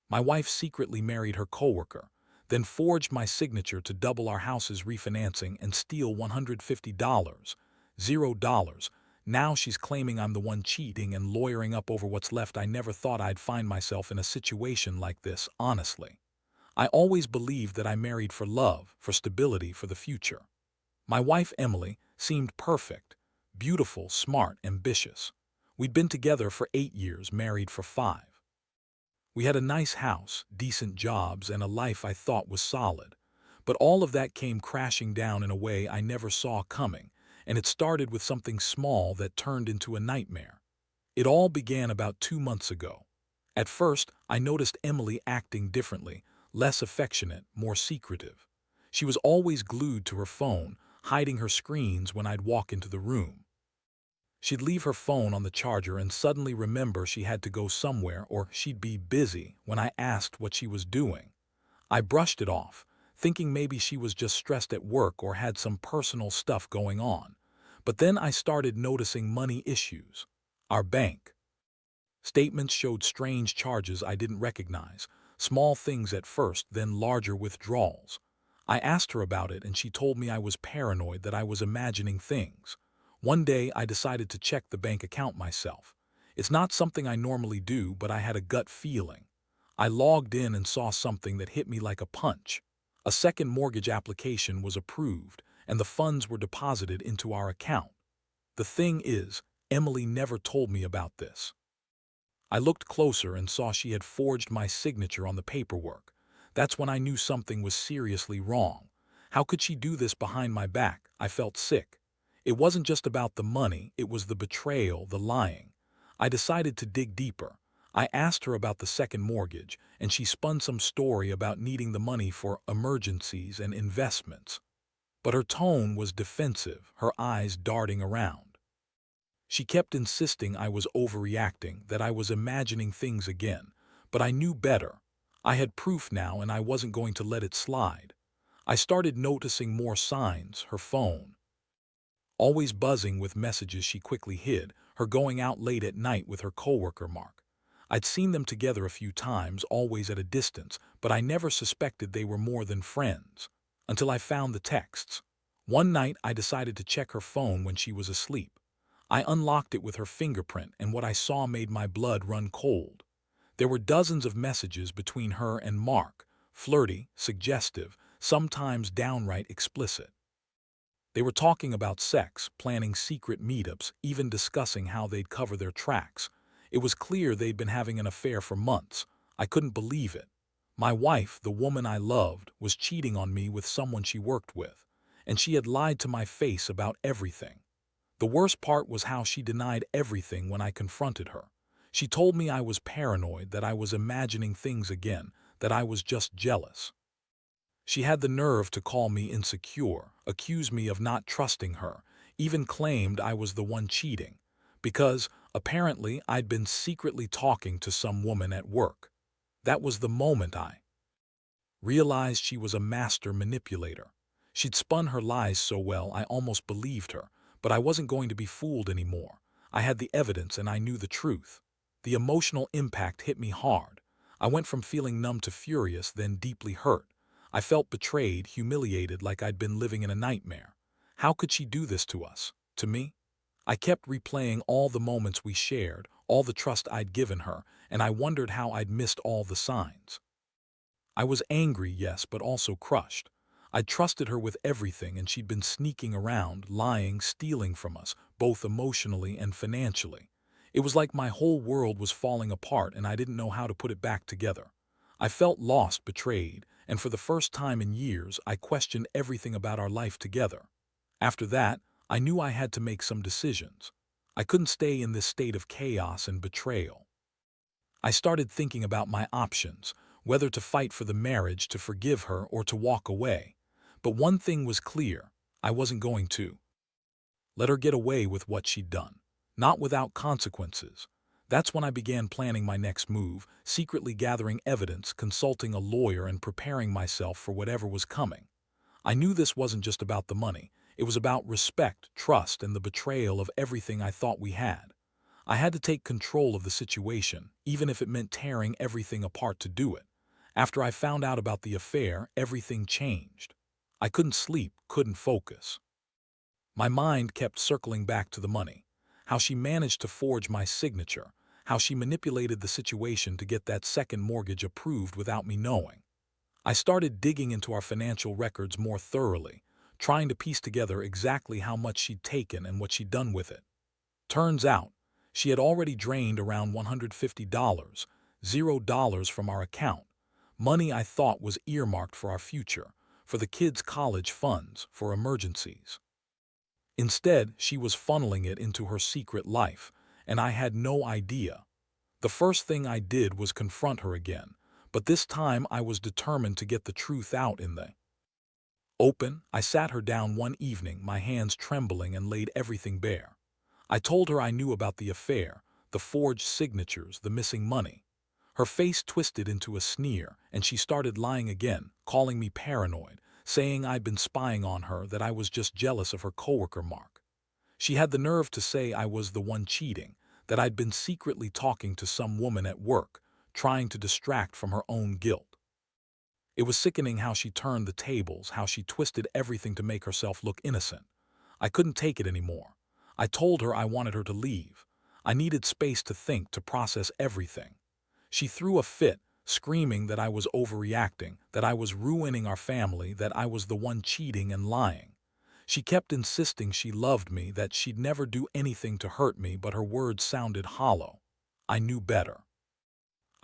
My wife secretly married her coworker, then forged my signature to double our house's refinancing and steal $150. $0. Now she's claiming I'm the one cheating and lawyering up over what's left. I never thought I'd find myself in a situation like this, honestly. I always believed that I married for love, for stability, for the future. My wife, Emily, seemed perfect, beautiful, smart, ambitious. We'd been together for 8 years, married for 5. We had a nice house, decent jobs, and a life I thought was solid. But all of that came crashing down in a way I never saw coming, and it started with something small that turned into a nightmare. It all began about 2 months ago. At first, I noticed Emily acting differently, less affectionate, more secretive. She was always glued to her phone, hiding her screens when I'd walk into the room. She'd leave her phone on the charger and suddenly remember she had to go somewhere, or she'd be busy when I asked what she was doing. I brushed it off, thinking maybe she was just stressed at work or had some personal stuff going on. But then I started noticing money issues. Our bank statements showed strange charges I didn't recognize, small things at first, then larger withdrawals. I asked her about it and she told me I was paranoid, that I was imagining things. One day I decided to check the bank account myself. It's not something I normally do, but I had a gut feeling. I logged in and saw something that hit me like a punch. A second mortgage application was approved and the funds were deposited into our account. The thing is, Emily never told me about this. I looked closer and saw she had forged my signature on the paperwork. That's when I knew something was seriously wrong. How could she do this behind my back? I felt sick. It wasn't just about the money, it was the betrayal, the lying. I decided to dig deeper. I asked her about the second mortgage, and she spun some story about needing the money for emergencies and investments. But her tone was defensive, her eyes darting around. She kept insisting I was overreacting, that I was imagining things again, but I knew better. I had proof now and I wasn't going to let it slide. I started noticing more signs: her phone always buzzing with messages she quickly hid, her going out late at night with her coworker Mark. I'd seen them together a few times, always at a distance, but I never suspected they were more than friends, until I found the texts. One night I decided to check her phone when she was asleep. I unlocked it with her fingerprint, and what I saw made my blood run cold. There were dozens of messages between her and Mark, flirty, suggestive, sometimes downright explicit. They were talking about sex, planning secret meetups, even discussing how they'd cover their tracks. It was clear they'd been having an affair for months. I couldn't believe it. My wife, the woman I loved, was cheating on me with someone she worked with, and she had lied to my face about everything. The worst part was how she denied everything when I confronted her. She told me I was paranoid, that I was imagining things again, that I was just jealous. She had the nerve to call me insecure, accuse me of not trusting her, even claimed I was the one cheating, because, apparently, I'd been secretly talking to some woman at work. That was the moment I realized she was a master manipulator. She'd spun her lies so well I almost believed her, but I wasn't going to be fooled anymore. I had the evidence and I knew the truth. The emotional impact hit me hard. I went from feeling numb to furious, then deeply hurt. I felt betrayed, humiliated, like I'd been living in a nightmare. How could she do this to us? To me? I kept replaying all the moments we shared, all the trust I'd given her, and I wondered how I'd missed all the signs. I was angry, yes, but also crushed. I'd trusted her with everything, and she'd been sneaking around, lying, stealing from us, both emotionally and financially. It was like my whole world was falling apart and I didn't know how to put it back together. I felt lost, betrayed, and for the first time in years I questioned everything about our life together. After that, I knew I had to make some decisions. I couldn't stay in this state of chaos and betrayal. I started thinking about my options, whether to fight for the marriage, to forgive her, or to walk away. But one thing was clear: I wasn't going to let her get away with what she'd done, not without consequences. That's when I began planning my next move, secretly gathering evidence, consulting a lawyer, and preparing myself for whatever was coming. I knew this wasn't just about the money. It was about respect, trust, and the betrayal of everything I thought we had. I had to take control of the situation, even if it meant tearing everything apart to do it. After I found out about the affair, everything changed. I couldn't sleep, couldn't focus. My mind kept circling back to the money. How she managed to forge my signature, how she manipulated the situation to get that second mortgage approved without me knowing. I started digging into our financial records more thoroughly, trying to piece together exactly how much she'd taken and what she'd done with it. Turns out, she had already drained around $150, $0 from our account, money I thought was earmarked for our future, for the kids' college funds, for emergencies. Instead, she was funneling it into her secret life, and I had no idea. The first thing I did was confront her again, but this time I was determined to get the truth out in the open. I sat her down one evening, my hands trembling, and laid everything bare. I told her I knew about the affair, the forged signatures, the missing money. Her face twisted into a sneer, and she started lying again, calling me paranoid, saying I'd been spying on her, that I was just jealous of her coworker Mark. She had the nerve to say I was the one cheating, that I'd been secretly talking to some woman at work, trying to distract from her own guilt. It was sickening how she turned the tables, how she twisted everything to make herself look innocent. I couldn't take it anymore. I told her I wanted her to leave. I needed space to think, to process everything. She threw a fit, screaming that I was overreacting, that I was ruining our family, that I was the one cheating and lying. She kept insisting she loved me, that she'd never do anything to hurt me, but her words sounded hollow. I knew better.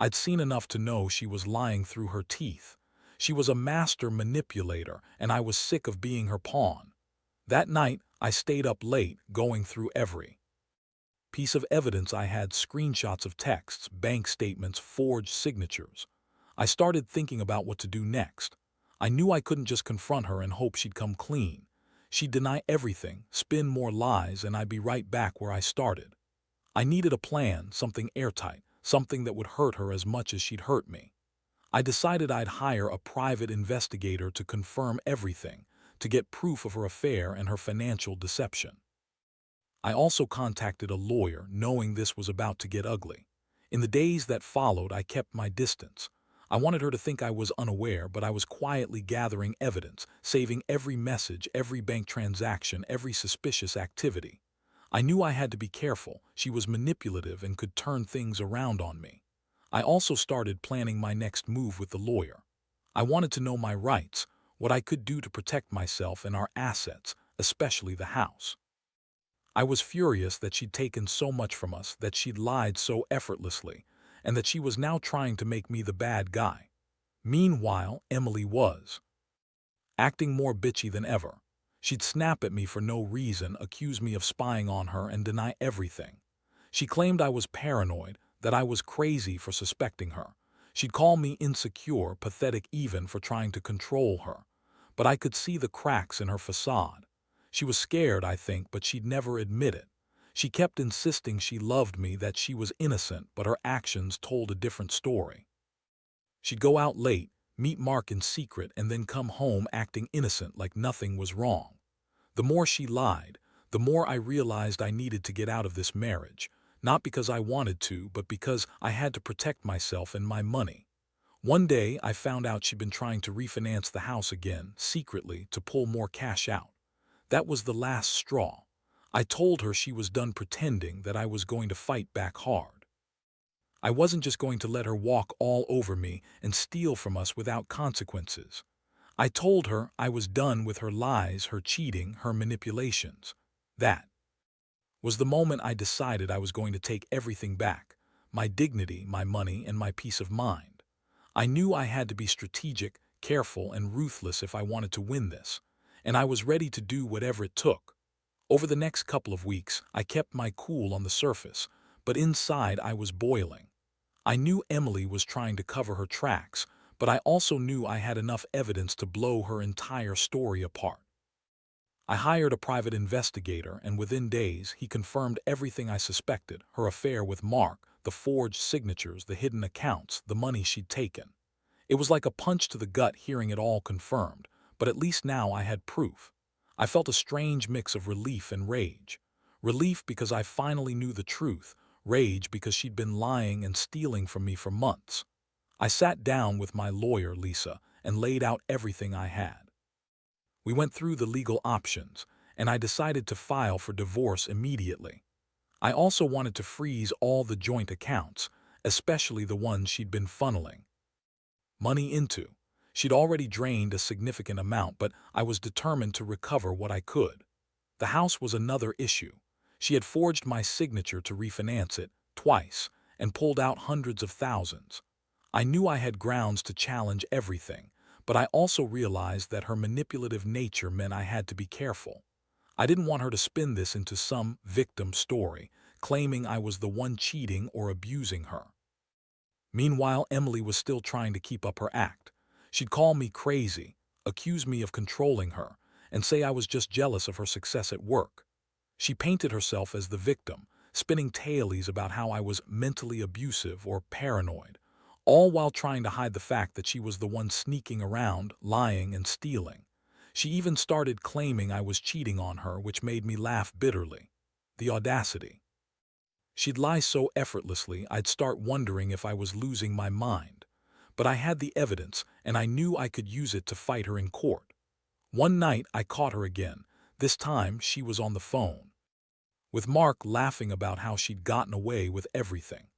I'd seen enough to know she was lying through her teeth. She was a master manipulator, and I was sick of being her pawn. That night, I stayed up late, going through every piece of evidence I had: screenshots of texts, bank statements, forged signatures. I started thinking about what to do next. I knew I couldn't just confront her and hope she'd come clean. She'd deny everything, spin more lies, and I'd be right back where I started. I needed a plan, something airtight, something that would hurt her as much as she'd hurt me. I decided I'd hire a private investigator to confirm everything, to get proof of her affair and her financial deception. I also contacted a lawyer, knowing this was about to get ugly. In the days that followed, I kept my distance. I wanted her to think I was unaware, but I was quietly gathering evidence, saving every message, every bank transaction, every suspicious activity. I knew I had to be careful. She was manipulative and could turn things around on me. I also started planning my next move with the lawyer. I wanted to know my rights, what I could do to protect myself and our assets, especially the house. I was furious that she'd taken so much from us, that she'd lied so effortlessly, and that she was now trying to make me the bad guy. Meanwhile, Emily was acting more bitchy than ever. She'd snap at me for no reason, accuse me of spying on her, and deny everything. She claimed I was paranoid, that I was crazy for suspecting her. She'd call me insecure, pathetic, even for trying to control her. But I could see the cracks in her facade. She was scared, I think, but she'd never admit it. She kept insisting she loved me, that she was innocent, but her actions told a different story. She'd go out late, meet Mark in secret, and then come home acting innocent, like nothing was wrong. The more she lied, the more I realized I needed to get out of this marriage, not because I wanted to, but because I had to protect myself and my money. One day, I found out she'd been trying to refinance the house again, secretly, to pull more cash out. That was the last straw. I told her she was done pretending, that I was going to fight back hard. I wasn't just going to let her walk all over me and steal from us without consequences. I told her I was done with her lies, her cheating, her manipulations. That was the moment I decided I was going to take everything back: my dignity, my money, and my peace of mind. I knew I had to be strategic, careful, and ruthless if I wanted to win this, and I was ready to do whatever it took. Over the next couple of weeks, I kept my cool on the surface, but inside I was boiling. I knew Emily was trying to cover her tracks, but I also knew I had enough evidence to blow her entire story apart. I hired a private investigator, and within days he confirmed everything I suspected: her affair with Mark, the forged signatures, the hidden accounts, the money she'd taken. It was like a punch to the gut hearing it all confirmed, but at least now I had proof. I felt a strange mix of relief and rage. Relief because I finally knew the truth. rage because she'd been lying and stealing from me for months. I sat down with my lawyer, Lisa, and laid out everything I had. We went through the legal options, and I decided to file for divorce immediately. I also wanted to freeze all the joint accounts, especially the ones she'd been funneling money into. She'd already drained a significant amount, but I was determined to recover what I could. The house was another issue. She had forged my signature to refinance it twice and pulled out hundreds of thousands. I knew I had grounds to challenge everything, but I also realized that her manipulative nature meant I had to be careful. I didn't want her to spin this into some victim story, claiming I was the one cheating or abusing her. Meanwhile, Emily was still trying to keep up her act. She'd call me crazy, accuse me of controlling her, and say I was just jealous of her success at work. She painted herself as the victim, spinning tales about how I was mentally abusive or paranoid, all while trying to hide the fact that she was the one sneaking around, lying and stealing. She even started claiming I was cheating on her, which made me laugh bitterly. The audacity. She'd lie so effortlessly I'd start wondering if I was losing my mind. But I had the evidence, and I knew I could use it to fight her in court. One night I caught her again. This time she was on the phone with Mark, laughing about how she'd gotten away with everything.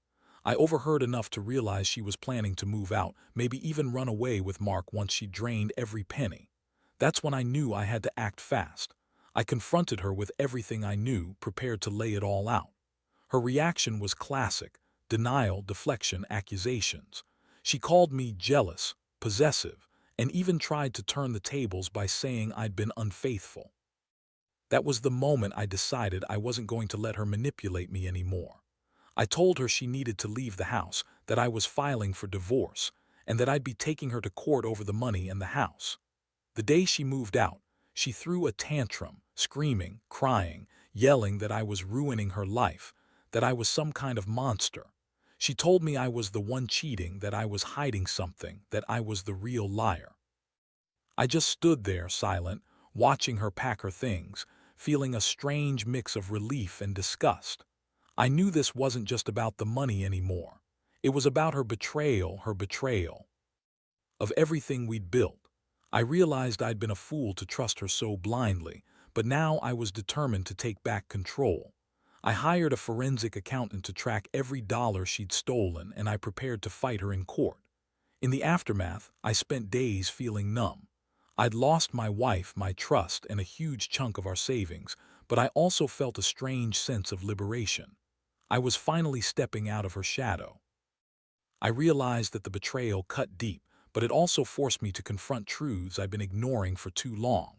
I overheard enough to realize she was planning to move out, maybe even run away with Mark once she drained every penny. That's when I knew I had to act fast. I confronted her with everything I knew, prepared to lay it all out. Her reaction was classic: denial, deflection, accusations. She called me jealous, possessive, and even tried to turn the tables by saying I'd been unfaithful. That was the moment I decided I wasn't going to let her manipulate me anymore. I told her she needed to leave the house, that I was filing for divorce, and that I'd be taking her to court over the money and the house. The day she moved out, she threw a tantrum, screaming, crying, yelling that I was ruining her life, that I was some kind of monster. She told me I was the one cheating, that I was hiding something, that I was the real liar. I just stood there, silent, watching her pack her things, feeling a strange mix of relief and disgust. I knew this wasn't just about the money anymore. It was about her betrayal of everything we'd built. I realized I'd been a fool to trust her so blindly, but now I was determined to take back control. I hired a forensic accountant to track every dollar she'd stolen, and I prepared to fight her in court. In the aftermath, I spent days feeling numb. I'd lost my wife, my trust, and a huge chunk of our savings, but I also felt a strange sense of liberation. I was finally stepping out of her shadow. I realized that the betrayal cut deep, but it also forced me to confront truths I'd been ignoring for too long.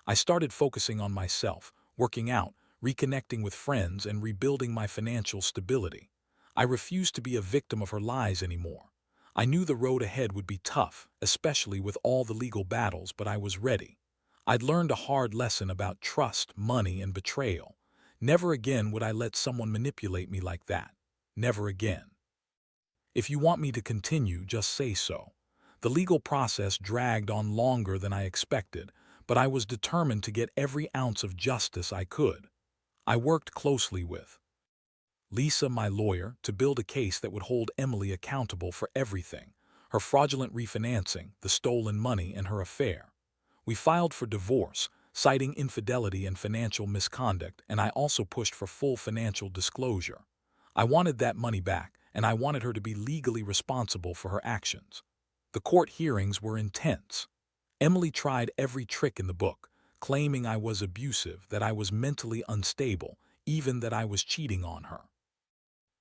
I started focusing on myself, working out, reconnecting with friends, and rebuilding my financial stability. I refused to be a victim of her lies anymore. I knew the road ahead would be tough, especially with all the legal battles, but I was ready. I'd learned a hard lesson about trust, money, and betrayal. Never again would I let someone manipulate me like that. Never again. If you want me to continue, just say so. The legal process dragged on longer than I expected, but I was determined to get every ounce of justice I could. I worked closely with Lisa, my lawyer, to build a case that would hold Emily accountable for everything: her fraudulent refinancing, the stolen money, and her affair. We filed for divorce, citing infidelity and financial misconduct, and I also pushed for full financial disclosure. I wanted that money back, and I wanted her to be legally responsible for her actions. The court hearings were intense. Emily tried every trick in the book, claiming I was abusive, that I was mentally unstable, even that I was cheating on her.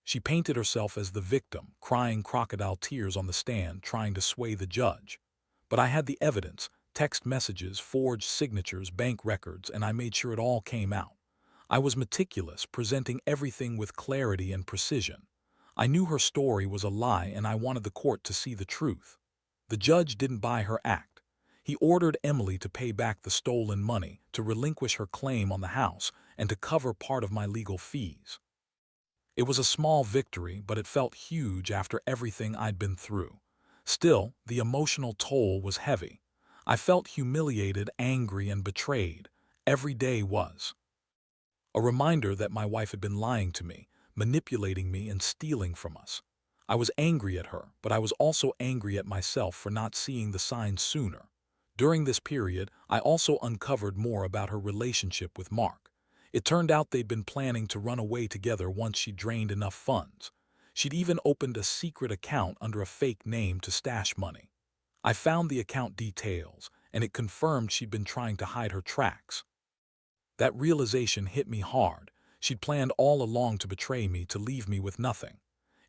She painted herself as the victim, crying crocodile tears on the stand, trying to sway the judge. But I had the evidence: text messages, forged signatures, bank records, and I made sure it all came out. I was meticulous, presenting everything with clarity and precision. I knew her story was a lie, and I wanted the court to see the truth. The judge didn't buy her act. He ordered Emily to pay back the stolen money, to relinquish her claim on the house, and to cover part of my legal fees. It was a small victory, but it felt huge after everything I'd been through. Still, the emotional toll was heavy. I felt humiliated, angry, and betrayed. Every day was a reminder that my wife had been lying to me, manipulating me and stealing from us. I was angry at her, but I was also angry at myself for not seeing the signs sooner. During this period, I also uncovered more about her relationship with Mark. It turned out they'd been planning to run away together once she drained enough funds. She'd even opened a secret account under a fake name to stash money. I found the account details, and it confirmed she'd been trying to hide her tracks. That realization hit me hard. She'd planned all along to betray me, to leave me with nothing.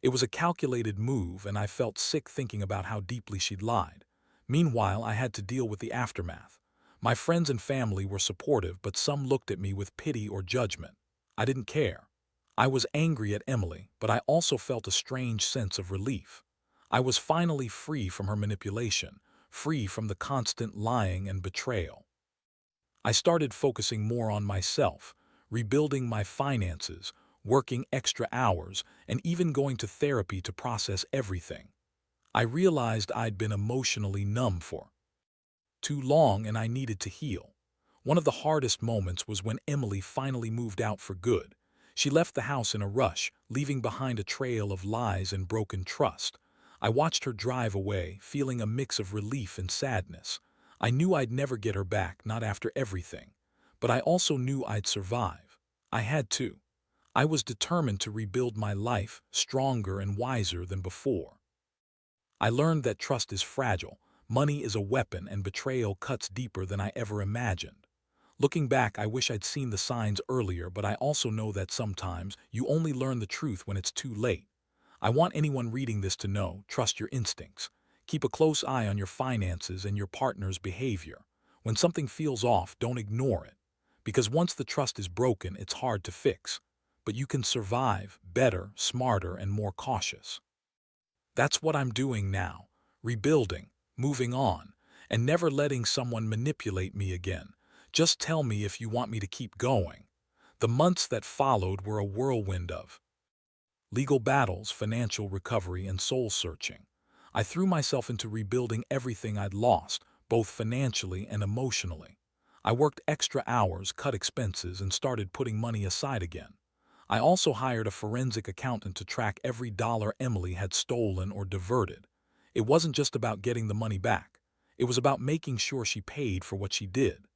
It was a calculated move, and I felt sick thinking about how deeply she'd lied. Meanwhile, I had to deal with the aftermath. My friends and family were supportive, but some looked at me with pity or judgment. I didn't care. I was angry at Emily, but I also felt a strange sense of relief. I was finally free from her manipulation, free from the constant lying and betrayal. I started focusing more on myself, rebuilding my finances, working extra hours, and even going to therapy to process everything. I realized I'd been emotionally numb for too long, and I needed to heal. One of the hardest moments was when Emily finally moved out for good. She left the house in a rush, leaving behind a trail of lies and broken trust. I watched her drive away, feeling a mix of relief and sadness. I knew I'd never get her back, not after everything. But I also knew I'd survive. I had to. I was determined to rebuild my life, stronger and wiser than before. I learned that trust is fragile, money is a weapon, and betrayal cuts deeper than I ever imagined. Looking back, I wish I'd seen the signs earlier, but I also know that sometimes you only learn the truth when it's too late. I want anyone reading this to know, trust your instincts. Keep a close eye on your finances and your partner's behavior. When something feels off, don't ignore it. Because once the trust is broken, it's hard to fix. But you can survive better, smarter, and more cautious. That's what I'm doing now, rebuilding, moving on, and never letting someone manipulate me again. Just tell me if you want me to keep going. The months that followed were a whirlwind of legal battles, financial recovery, and soul-searching. I threw myself into rebuilding everything I'd lost, both financially and emotionally. I worked extra hours, cut expenses, and started putting money aside again. I also hired a forensic accountant to track every dollar Emily had stolen or diverted. It wasn't just about getting the money back. It was about making sure she paid for what she did.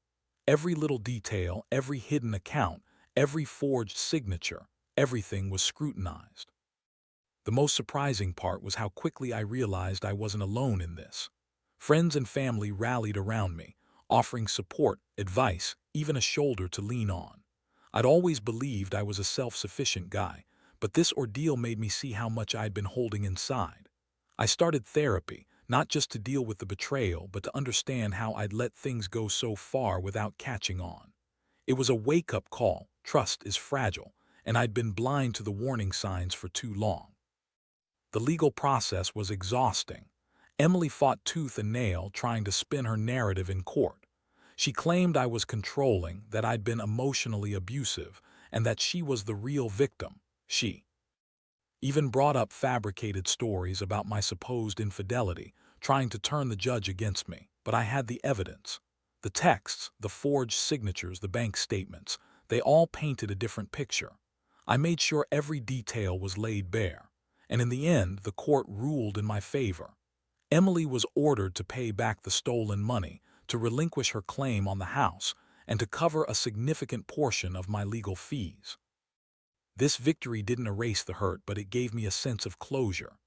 Every little detail, every hidden account, every forged signature, everything was scrutinized. The most surprising part was how quickly I realized I wasn't alone in this. Friends and family rallied around me, offering support, advice, even a shoulder to lean on. I'd always believed I was a self-sufficient guy, but this ordeal made me see how much I'd been holding inside. I started therapy, not just to deal with the betrayal, but to understand how I'd let things go so far without catching on. It was a wake-up call. Trust is fragile, and I'd been blind to the warning signs for too long. The legal process was exhausting. Emily fought tooth and nail trying to spin her narrative in court. She claimed I was controlling, that I'd been emotionally abusive, and that she was the real victim. She even brought up fabricated stories about my supposed infidelity, trying to turn the judge against me. But I had the evidence. The texts, the forged signatures, the bank statements, they all painted a different picture. I made sure every detail was laid bare. And in the end, the court ruled in my favor. Emily was ordered to pay back the stolen money, to relinquish her claim on the house, and to cover a significant portion of my legal fees. This victory didn't erase the hurt, but it gave me a sense of closure.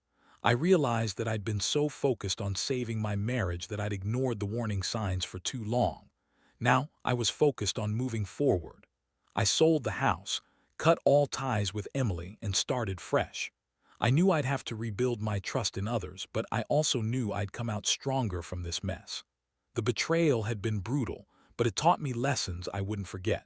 I realized that I'd been so focused on saving my marriage that I'd ignored the warning signs for too long. Now, I was focused on moving forward. I sold the house, cut all ties with Emily, and started fresh. I knew I'd have to rebuild my trust in others, but I also knew I'd come out stronger from this mess. The betrayal had been brutal, but it taught me lessons I wouldn't forget.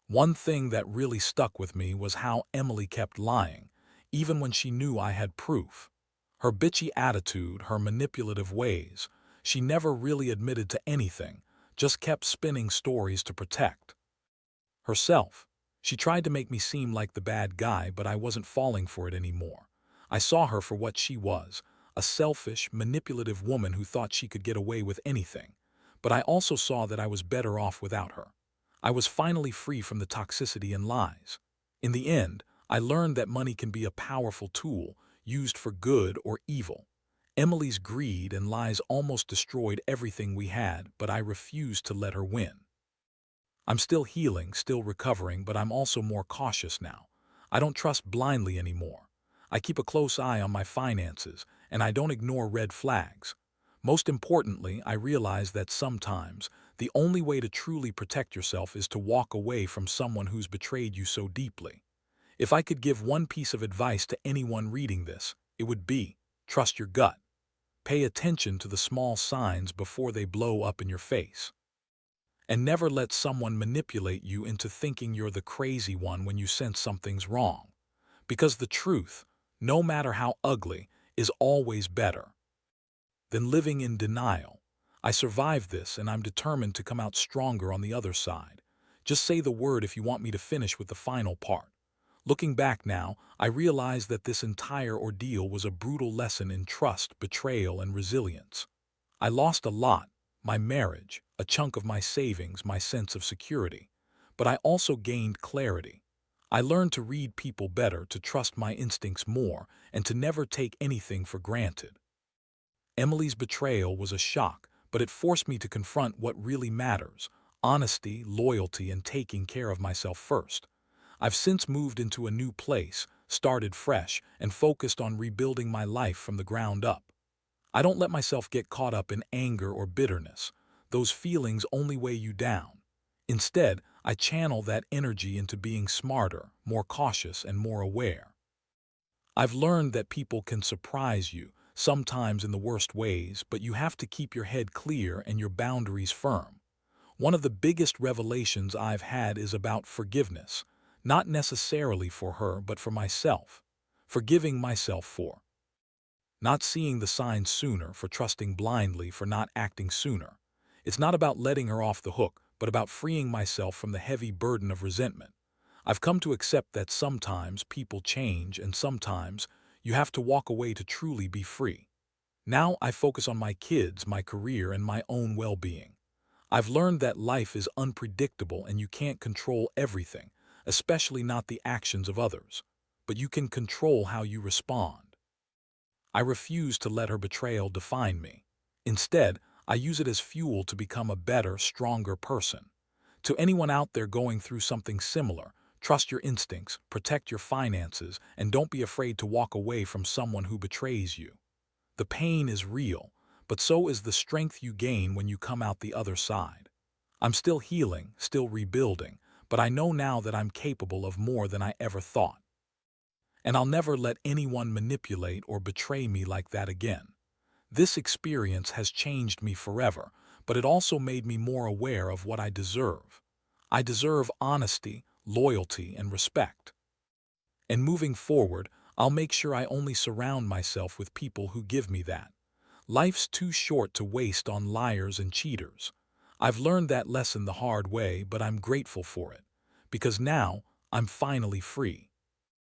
One thing that really stuck with me was how Emily kept lying, even when she knew I had proof. Her bitchy attitude, her manipulative ways, she never really admitted to anything, just kept spinning stories to protect herself. She tried to make me seem like the bad guy, but I wasn't falling for it anymore. I saw her for what she was, a selfish, manipulative woman who thought she could get away with anything. But I also saw that I was better off without her. I was finally free from the toxicity and lies. In the end, I learned that money can be a powerful tool, used for good or evil. Emily's greed and lies almost destroyed everything we had, but I refused to let her win. I'm still healing, still recovering, but I'm also more cautious now. I don't trust blindly anymore. I keep a close eye on my finances, and I don't ignore red flags. Most importantly, I realize that sometimes the only way to truly protect yourself is to walk away from someone who's betrayed you so deeply. If I could give one piece of advice to anyone reading this, it would be, trust your gut. Pay attention to the small signs before they blow up in your face. And never let someone manipulate you into thinking you're the crazy one when you sense something's wrong. Because the truth, no matter how ugly, is always better than living in denial. I survived this and I'm determined to come out stronger on the other side. Just say the word if you want me to finish with the final part. Looking back now, I realize that this entire ordeal was a brutal lesson in trust, betrayal, and resilience. I lost a lot, my marriage, a chunk of my savings, my sense of security. But I also gained clarity. I learned to read people better, to trust my instincts more, and to never take anything for granted. Emily's betrayal was a shock, but it forced me to confront what really matters: honesty, loyalty, and taking care of myself first. I've since moved into a new place, started fresh, and focused on rebuilding my life from the ground up. I don't let myself get caught up in anger or bitterness. Those feelings only weigh you down. Instead, I channel that energy into being smarter, more cautious, and more aware. I've learned that people can surprise you, sometimes in the worst ways, but you have to keep your head clear and your boundaries firm. One of the biggest revelations I've had is about forgiveness, not necessarily for her, but for myself. Forgiving myself for not seeing the signs sooner, for trusting blindly, for not acting sooner. It's not about letting her off the hook, but about freeing myself from the heavy burden of resentment. I've come to accept that sometimes people change and sometimes you have to walk away to truly be free. Now I focus on my kids, my career, and my own well-being. I've learned that life is unpredictable and you can't control everything, especially not the actions of others. But you can control how you respond. I refuse to let her betrayal define me. Instead, I use it as fuel to become a better, stronger person. To anyone out there going through something similar, trust your instincts, protect your finances, and don't be afraid to walk away from someone who betrays you. The pain is real, but so is the strength you gain when you come out the other side. I'm still healing, still rebuilding, but I know now that I'm capable of more than I ever thought. And I'll never let anyone manipulate or betray me like that again. This experience has changed me forever, but it also made me more aware of what I deserve. I deserve honesty, loyalty, and respect. And moving forward, I'll make sure I only surround myself with people who give me that. Life's too short to waste on liars and cheaters. I've learned that lesson the hard way, but I'm grateful for it. Because now, I'm finally free.